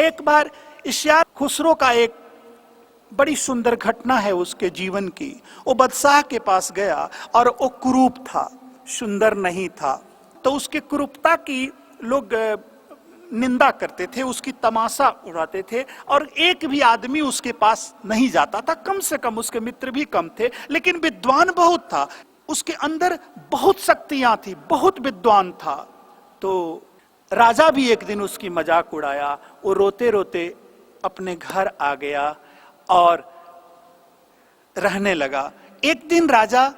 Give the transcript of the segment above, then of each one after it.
एक बार इश्यार खुसरो का एक बड़ी सुंदर घटना है उसके जीवन की। वो बादशाह के पास गया और वो कुरूप था, सुंदर नहीं था। तो उसके कुरूपता की लोग निंदा करते थे, उसकी तमाशा उड़ाते थे, और एक भी आदमी उसके पास नहीं जाता था। कम से कम उसके मित्र भी कम थे, लेकिन विद्वान बहुत था, उसके अंदर बहुत शक्तियां थी, बहुत विद्वान था। तो राजा भी एक दिन उसकी मजाक उड़ाया। वो रोते रोते अपने घर आ गया और रहने लगा। एक दिन राजा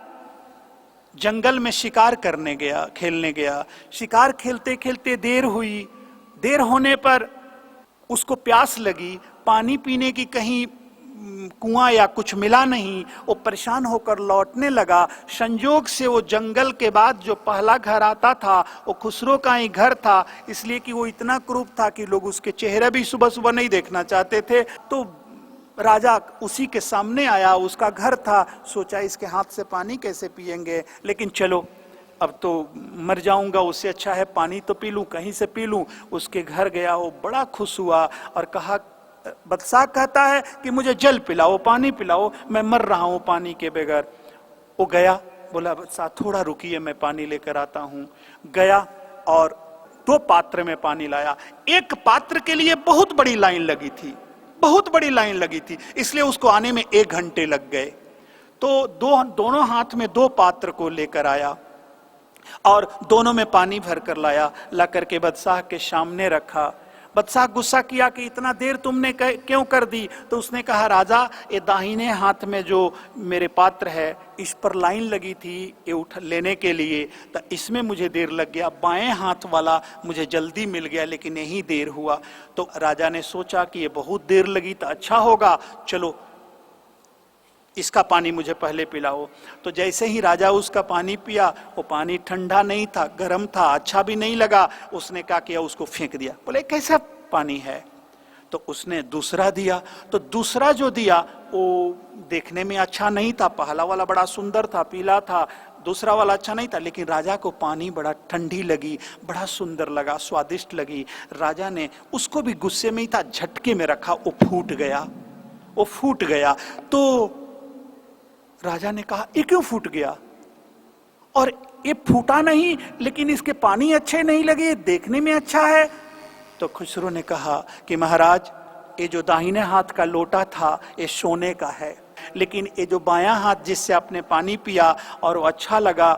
जंगल में शिकार करने गया, खेलने गया। शिकार खेलते खेलते देर हुई। देर होने पर उसको प्यास लगी, पानी पीने की कहीं कुआं या कुछ मिला नहीं। वो परेशान होकर लौटने लगा। संजोग से वो जंगल के बाद जो पहला घर आता था वो खुसरो का ही घर था, इसलिए कि वो इतना क्रूप था कि लोग उसके चेहरे भी सुबह सुबह नहीं देखना चाहते थे। तो राजा उसी के सामने आया, उसका घर था। सोचा इसके हाथ से पानी कैसे पिएंगे, लेकिन चलो अब तो मर जाऊंगा, उससे अच्छा है पानी तो पी लूं, कहीं से पी लूं। उसके घर गया, वो बड़ा खुश हुआ और कहा, बादशाह कहता है कि मुझे जल पिलाओ, पानी पिलाओ, मैं मर रहा हूं पानी के बगैर। वो गया, बोला बादशाह थोड़ा रुकिए, मैं पानी लेकर आता हूं। गया और 2 पात्र में पानी लाया। एक पात्र के लिए बहुत बड़ी लाइन लगी थी, बहुत बड़ी लाइन लगी थी, इसलिए उसको आने में 1 घंटे लग गए। तो दोनों हाथ में 2 पात्र को लेकर आया और दोनों में पानी भर कर लाया, ला करके बादशाह के सामने रखा। बादशाह गुस्सा किया कि इतना देर तुमने क्यों कर दी। तो उसने कहा, राजा ये दाहिने हाथ में जो मेरे पात्र है इस पर लाइन लगी थी ये उठ लेने के लिए, तो इसमें मुझे देर लग गया। बाएं हाथ वाला मुझे जल्दी मिल गया, लेकिन यही देर हुआ। तो राजा ने सोचा कि ये बहुत देर लगी तो अच्छा होगा, चलो इसका पानी मुझे पहले पिलाओ। तो जैसे ही राजा उसका पानी पिया, वो पानी ठंडा नहीं था, गर्म था, अच्छा भी नहीं लगा। उसने क्या किया, उसको फेंक दिया। बोले कैसा पानी है। तो उसने दूसरा दिया। तो दूसरा जो दिया वो देखने में अच्छा नहीं था, पहला वाला बड़ा सुंदर था, पीला था, दूसरा वाला अच्छा नहीं था। लेकिन राजा को पानी बड़ा ठंडी लगी, बड़ा सुंदर लगा, स्वादिष्ट लगी। राजा ने उसको भी गुस्से में ही था, झटके में रखा, वो फूट गया, वो फूट गया। तो राजा ने कहा, ये क्यों फूट गया, और ये फूटा नहीं लेकिन इसके पानी अच्छे नहीं लगे, देखने में अच्छा है। तो खुसरो ने कहा कि महाराज ये जो दाहिने हाथ का लोटा था ये सोने का है, लेकिन ये जो बायां हाथ जिससे आपने पानी पिया और वो अच्छा लगा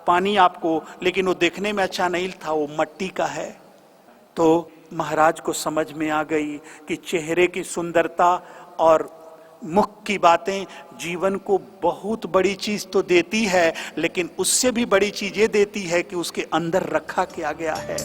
पानी आपको, लेकिन वो देखने में अच्छा नहीं था, वो मिट्टी का है। तो महाराज को समझ में आ गई कि चेहरे की सुंदरता और मुख की बातें जीवन को बहुत बड़ी चीज तो देती है, लेकिन उससे भी बड़ी चीज ये देती है कि उसके अंदर रखा क्या गया है।